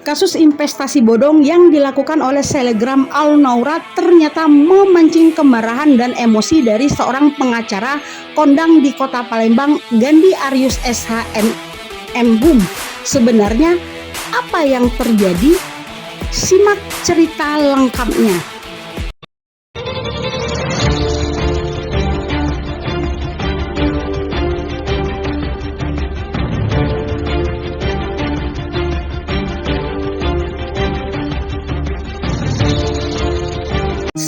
Kasus investasi bodong yang dilakukan oleh selebgram Al-Naura ternyata memancing kemarahan dan emosi dari seorang pengacara kondang di Kota Palembang, Gandhi Aryus SH.M.Hum. Sebenarnya apa yang terjadi? Simak cerita lengkapnya.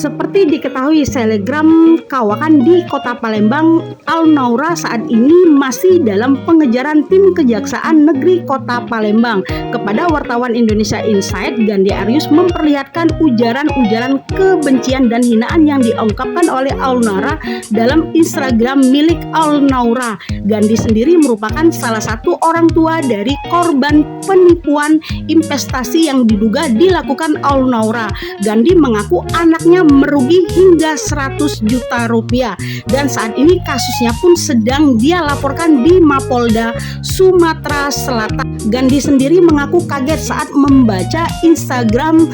Seperti diketahui, selebgram kawakan di Kota Palembang, Al-Naura saat ini masih dalam pengejaran tim Kejaksaan Negeri Kota Palembang. Kepada wartawan Indonesia Insight, Gandhi Aryus memperlihatkan ujaran-ujaran kebencian dan hinaan yang diungkapkan oleh Al-Naura dalam Instagram milik Al-Naura. Gandhi sendiri merupakan salah satu orang tua dari korban penipuan investasi yang diduga dilakukan Al-Naura. Gandhi mengaku anaknya merugi hingga 100 juta rupiah dan saat ini kasusnya pun sedang dia laporkan di Mapolda Sumatera Selatan. Gandhi sendiri mengaku kaget saat membaca Instagram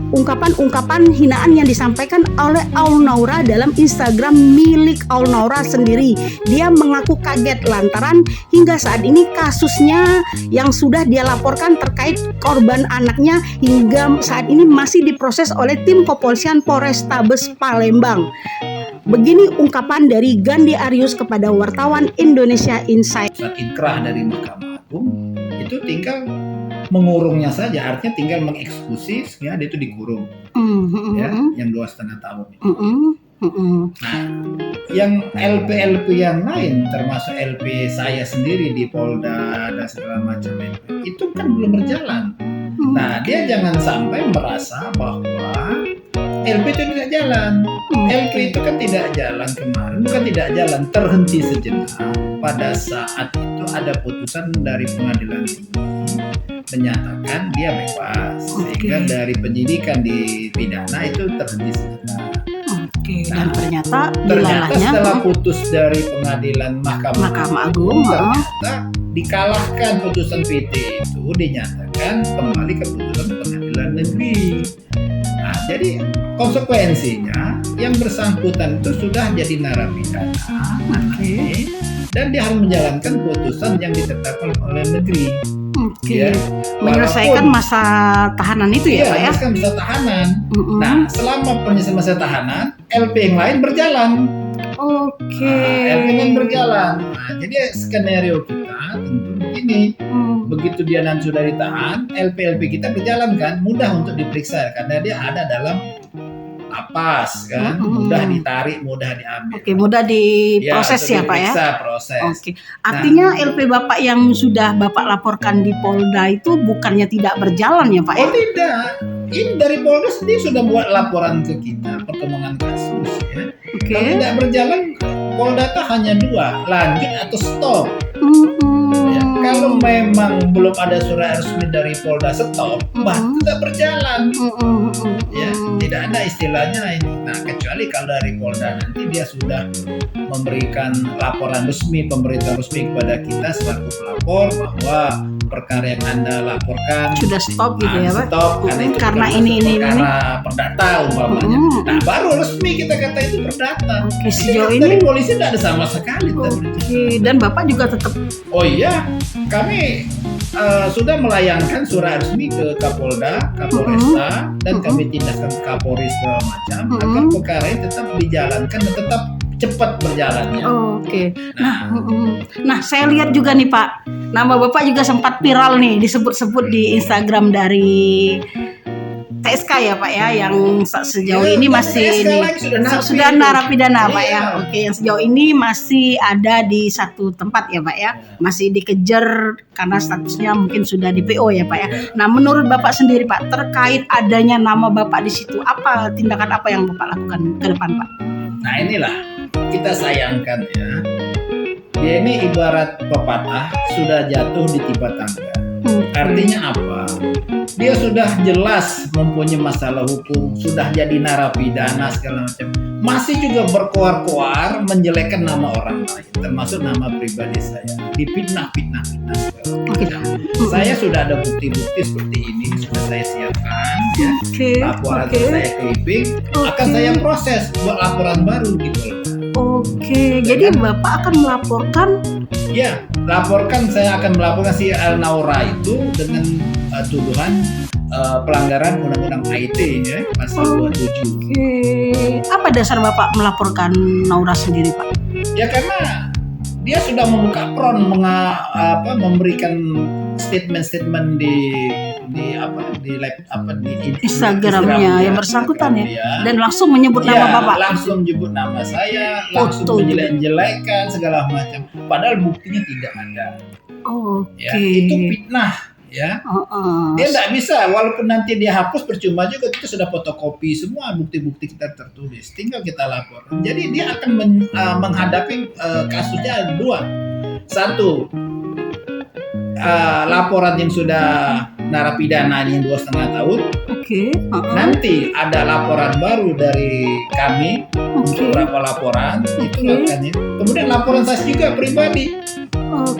ungkapan-ungkapan hinaan yang disampaikan oleh Al-Naura dalam Instagram milik Al-Naura sendiri. Dia mengaku kaget lantaran hingga saat ini kasusnya yang sudah dia laporkan terkait korban anaknya hingga saat ini masih diproses oleh tim kepolisian Polrestabes Palembang. Begini ungkapan dari Gandhi Aryus kepada wartawan Indonesia Insight. Inkrah dari Mahkamah Agung itu tinggal mengurungnya saja, artinya tinggal mengeksekusi sehingga dia itu dikurung, ya, yang 2,5 tahun. Nah, yang LP yang lain, termasuk LP saya sendiri di Polda dan segala macam itu kan belum berjalan. Nah, dia jangan sampai merasa bahwa LP itu tidak jalan. LP itu kan tidak jalan kemarin, bukan tidak jalan, terhenti sejenak pada saat itu ada putusan dari pengadilan tinggi menyatakan dia bebas, sehingga dari penyidikan di pidana itu terhenti sejenak. Dan ternyata setelah putus dari pengadilan Mahkamah Agung, ternyata dikalahkan putusan PT itu, dinyatakan kembali ke putusan pengadilan negeri. Nah, jadi konsekuensinya yang bersangkutan itu sudah jadi narapidana, dan dia harus menjalankan putusan yang ditetapkan oleh negeri. Ya, menyelesaikan masa tahanan itu ya, Pak ya? Menyelesaikan masa tahanan. Nah, selama penyelesaian masa tahanan, LP yang lain berjalan. LP yang lain berjalan. Nah, jadi skenario kita tentu begini. Begitu dia nanti sudah ditahan, LP kita berjalan kan, mudah untuk diperiksa karena dia ada dalam lapas kan, mudah ditarik, mudah diambil. Mudah diproses ya Pak ya? Proses. Artinya LP Bapak yang sudah Bapak laporkan di Polda itu bukannya tidak berjalan ya Pak ya? Tidak. Ini dari Polda sendiri sudah buat laporan ke kita, perkembangan kasus ya. Kalau tidak berjalan, Polda itu hanya 2, lanjut atau stop. Kalau memang belum ada surat resmi dari Polda stop, tidak berjalan. Ya, tidak ada istilahnya ini. Nah, kecuali kalau dari Polda nanti dia sudah memberikan laporan resmi, pemberitahuan resmi kepada kita selaku pelapor bahwa perkara yang Anda laporkan sudah stop gitu ya Pak? Stop karena ini perdata umpamanya. Nah, baru resmi kita kata itu perdata. Sejauh ini dari polisi tidak ada sama sekali. Dan Bapak juga tetap. Oh iya, kami sudah melayangkan surat resmi ke Kapolda, Kapolresta, dan kami tindakkan ke Kapolri segala macam agar perkara ini tetap dijalankan dan tetap cepat berjalannya. Nah, saya lihat juga nih Pak, nama Bapak juga sempat viral nih, disebut-sebut di Instagram dari TSK ya Pak ya, yang sejauh ini masih sudah narapidana Pak ya. Yang sejauh ini masih ada di satu tempat ya Pak ya, masih dikejar karena statusnya mungkin sudah di PO ya Pak ya. Nah, menurut Bapak sendiri Pak, terkait adanya nama Bapak di situ, apa tindakan apa yang Bapak lakukan ke depan Pak? Nah, inilah kita sayangkan ya. Dia ini ibarat pepatah sudah jatuh di timpa tangga. Artinya apa? Dia sudah jelas mempunyai masalah hukum, sudah jadi narapidana segala macam. masih juga berkoar-koar menjelekkan nama orang lain, termasuk nama pribadi saya, difitnah. Saya sudah ada bukti-bukti seperti ini, sudah saya siapkan, ya. Laporan saya clipping, akan saya proses buat laporan baru gitu loh. Jadi Bapak akan melaporkan? Ya, saya akan melaporkan si Al-Naura itu dengan tuduhan pelanggaran undang-undang IT, ya, pasal 27. Apa dasar Bapak melaporkan Naura sendiri, Pak? Ya karena dia sudah membuka front memberikan statement di Instagramnya yang bersangkutan, ya, dan langsung menyebut nama Bapak. Langsung menyebut nama saya, langsung menjelek-jelekan segala macam. Padahal buktinya tidak ada. Ya, itu fitnah. Ya, dia tidak bisa, walaupun nanti dia hapus percuma juga, kita sudah fotokopi semua bukti-bukti kita tertulis, tinggal kita lapor. Jadi dia akan menghadapi kasusnya dua. Satu, laporan yang sudah narapidana yang 2,5 tahun. Nanti ada laporan baru dari kami untuk beberapa laporan, itu makanya. Kemudian laporan saya juga pribadi.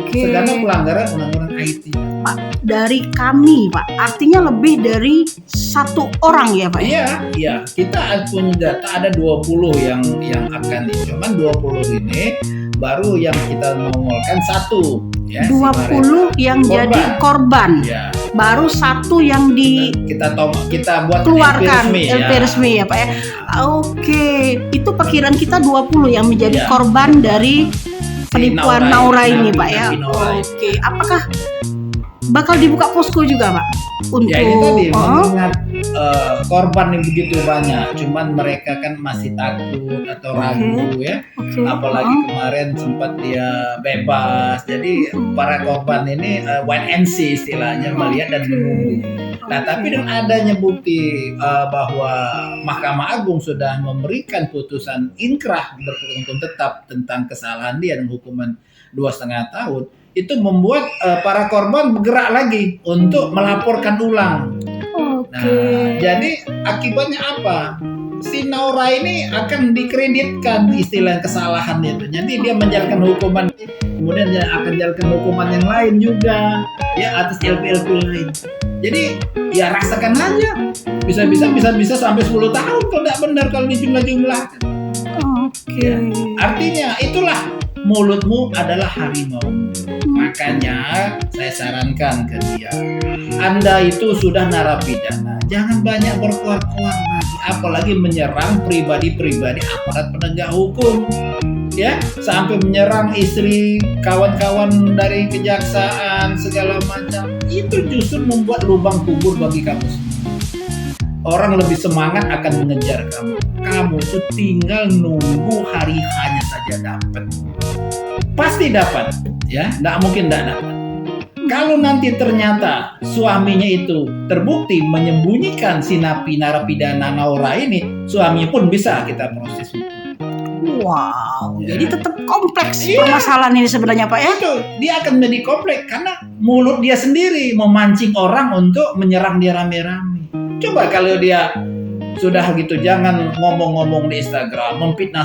Segala pelanggaran undang-undang IT. Pak, dari kami, Pak, artinya lebih dari satu orang ya, Pak? Iya. Kita punya data ada 20 yang akan, cuman 20 ini baru yang kita nongolkan satu. Ya, 20 yang jadi korban. Ya. Baru satu yang kita buat keluarkan LP resmi ya, Pak ya. Itu perkiraan kita 20 yang menjadi korban dari penipuan Naura ini, Pak ya. Apakah bakal dibuka posko juga, Pak? Untuk ya, ini tadi mengingat korban yang begitu banyak, cuman mereka kan masih takut atau ragu, ya. Apalagi kemarin sempat dia bebas, jadi para korban ini wait and see istilahnya, melihat dan menunggu. Nah, tapi dengan adanya bukti bahwa Mahkamah Agung sudah memberikan putusan inkrah berhukum tetap tentang kesalahan dia dan hukuman 2,5 tahun, itu membuat para korban bergerak lagi untuk melaporkan ulang. Nah, jadi akibatnya apa? Si Naura ini akan dikreditkan istilah kesalahan itu. Jadi dia menjalankan hukuman, kemudian dia akan jalankan hukuman yang lain juga, ya, atas LP lain. Jadi ya rasakan aja, bisa sampai 10 tahun kalau tidak benar kalau dijumlah-jumlahkan. Ya, artinya itulah, mulutmu adalah harimau. Makanya saya sarankan ke dia, Anda itu sudah narapidana, jangan banyak berkoar-koar lagi, apalagi menyerang pribadi-pribadi aparat penegak hukum, ya, sampai menyerang istri, kawan-kawan dari kejaksaan segala macam. Itu justru membuat lubang kubur bagi kamu semua. Orang lebih semangat akan mengejar kamu. Kamu itu tinggal nunggu hari hanya saja dapat. Pasti dapat, ya, nggak mungkin nggak dapat. Kalau nanti ternyata suaminya itu terbukti menyembunyikan si narapidana Naura ini, suaminya pun bisa kita proses hukum. Wow, ya. Jadi tetap kompleks permasalahan ini sebenarnya, Pak ya? Itu dia akan menjadi kompleks karena mulut dia sendiri memancing orang untuk menyerang dia rame-rame. Coba kalau dia sudah gitu, jangan ngomong-ngomong di Instagram, memfitnah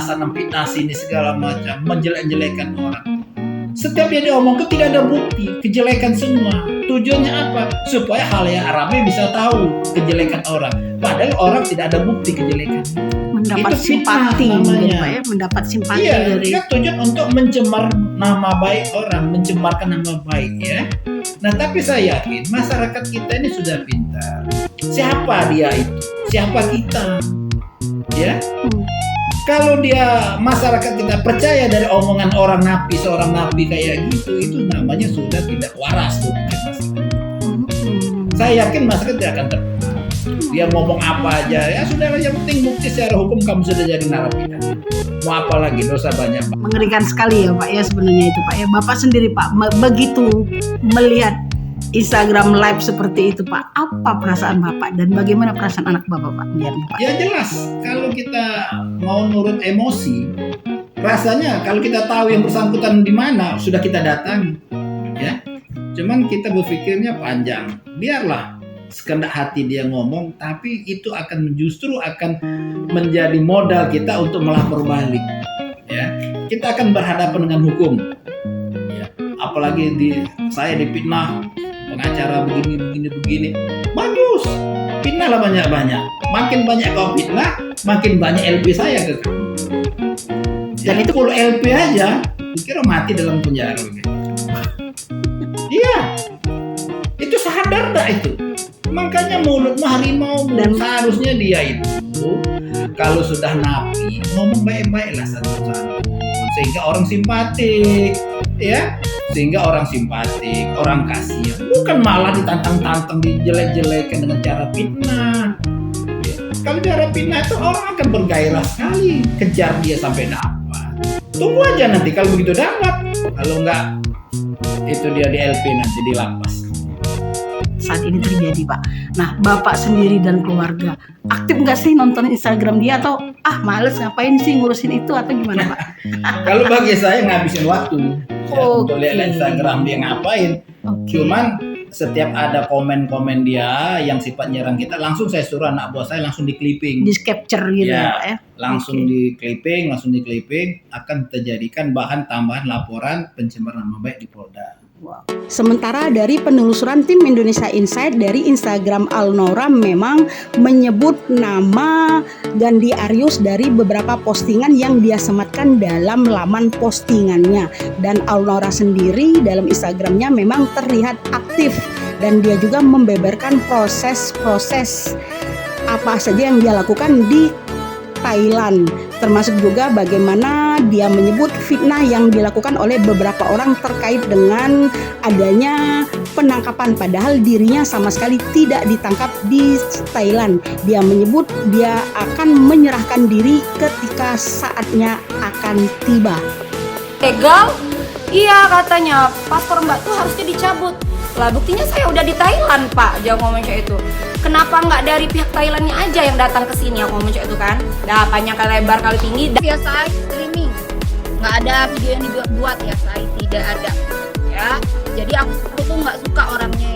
sini segala macam, menjelek-jelekan orang. Setiap dia diomongkan tidak ada bukti, kejelekan semua. Tujuannya apa? Supaya halayak ramai bisa tahu kejelekan orang. Padahal orang tidak ada bukti kejelekan. Mendapat simpati namanya, Pak ya, mendapat simpati dari. Kan tujuan untuk mencemar nama baik orang, mencemarkan nama baik, ya. Nah, tapi saya yakin masyarakat kita ini sudah pintar. Siapa dia itu? Siapa kita? Ya. Kalau dia masyarakat kita percaya dari omongan seorang nabi kayak gitu, itu namanya sudah tidak waras tuh masyarakat. Saya yakin masyarakat tidak akan terpengaruh. Dia ngomong apa aja, ya sudah, yang penting bukti secara hukum kamu sudah jadi narapidana. Mau apa lagi, dosa banyak, Pak. Mengerikan sekali ya, Pak ya, sebenarnya itu, Pak ya. Bapak sendiri, Pak, begitu melihat Instagram live seperti itu, Pak, apa perasaan Bapak dan bagaimana perasaan anak Bapak, Pak, lihatnya, Pak? Ya jelas, kalau kita mau nurut emosi, rasanya kalau kita tahu yang bersangkutan di mana, sudah kita datangi, ya. Cuman kita berpikirnya panjang, biarlah sekendak hati dia ngomong, tapi itu justru akan menjadi modal kita untuk melapor balik. Ya, kita akan berhadapan dengan hukum. Ya, apalagi saya difitnah pengacara begini. Bagus, fitnahlah banyak-banyak. Makin banyak kau fitnah, makin banyak LP saya ke kamu. Dan itu kalau LP aja, kira mati dalam penjara. Iya, itu sadar dah itu. Makanya mulutmu harimau, dan seharusnya dia itu kalau sudah napi ngomong baik-baiklah satu-satu sehingga orang simpatik, ya, orang kasihan, bukan malah ditantang-tantang, dijelek-jelekan dengan cara fitnah. Ya. Kalau cara fitnah itu orang akan bergairah sekali kejar dia sampai dapat. Tunggu aja nanti kalau begitu dapat, kalau enggak itu dia di LP nanti di lapas. Saat ini terjadi, Pak. Nah, Bapak sendiri dan keluarga aktif nggak sih nonton Instagram dia, atau males ngapain sih ngurusin itu, atau gimana, Pak? Kalau bagi saya ngabisin waktu untuk lihat Instagram dia ngapain. Cuman setiap ada komen-komen dia yang sifat nyerang kita, langsung saya suruh anak buah saya langsung di clipping, di capture gitu ya, Pak ya. Langsung di clipping, akan terjadikan bahan tambahan laporan pencemaran nama baik di Polda. Wow. Sementara dari penelusuran tim Indonesia Insight dari Instagram Alnora memang menyebut nama Gandhi Aryus dari beberapa postingan yang dia sematkan dalam laman postingannya. Dan Alnora sendiri dalam Instagramnya memang terlihat aktif dan dia juga membeberkan proses-proses apa saja yang dia lakukan di Thailand, termasuk juga bagaimana dia menyebut fitnah yang dilakukan oleh beberapa orang terkait dengan adanya penangkapan, padahal dirinya sama sekali tidak ditangkap di Thailand. Dia menyebut dia akan menyerahkan diri ketika saatnya akan tiba. Legal? Iya katanya, paspor Mbak tuh harusnya dicabut. Lah buktinya saya udah di Thailand, Pak. Jangan ngomong kayak itu. Kenapa nggak dari pihak Thailandnya aja yang datang ke sini? Aku ngomong kayak itu kan. Dah panjang kali lebar kali tinggi. Via site streaming. Nggak ada video yang dibuat ya, saya tidak ada. Ya. Jadi aku tuh nggak suka orangnya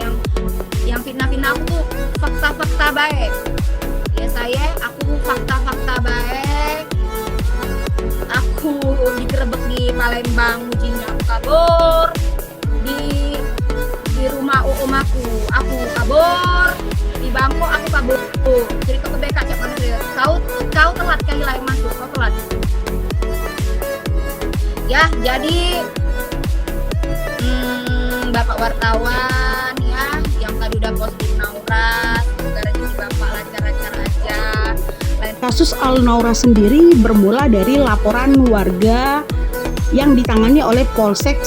yang fitnah-fitnah. Aku tuh fakta-fakta baik. Ya aku fakta-fakta baik. Aku digerebek di Palembang, ujinya aku kabur. Di rumah om aku kabur. Di Bangkok aku kabur. Jadi ke BK cek mana dia. Kau telat kali lah yang masuk. Kau telat. Ya, jadi Bapak wartawan ya yang tadi udah posting Naura, semoga rezeki Bapak lancar-lancar aja. Kasus Alnora sendiri bermula dari laporan warga yang ditangani oleh Polsek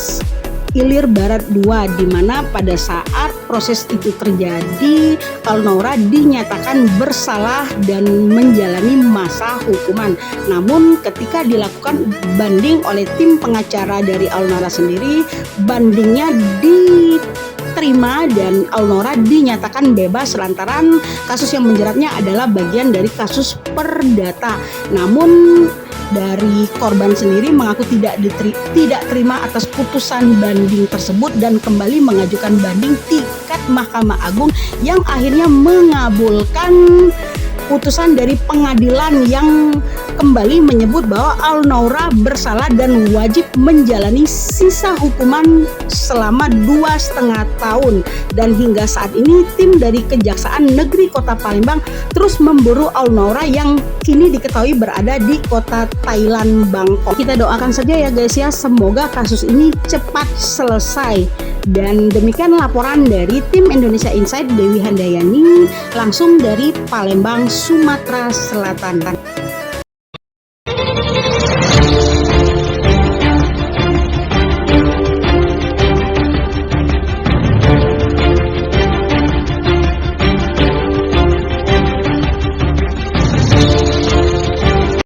Ilir Barat 2, di mana pada saat proses itu terjadi, Alnora dinyatakan bersalah dan menjalani masa hukuman. Namun ketika dilakukan banding oleh tim pengacara dari Alnora sendiri, bandingnya diterima dan Alnora dinyatakan bebas lantaran kasus yang menjeratnya adalah bagian dari kasus perdata. Namun dari korban sendiri mengaku tidak terima atas putusan banding tersebut dan kembali mengajukan banding tingkat Mahkamah Agung yang akhirnya mengabulkan putusan dari pengadilan yang kembali menyebut bahwa Alnora bersalah dan wajib menjalani sisa hukuman selama 2,5 tahun. Dan hingga saat ini tim dari Kejaksaan Negeri Kota Palembang terus memburu Alnora yang kini diketahui berada di kota Thailand, Bangkok. Kita doakan saja ya guys ya, semoga kasus ini cepat selesai. Dan demikian laporan dari tim Indonesia Insight, Dewi Handayani langsung dari Palembang, Sumatera Selatan.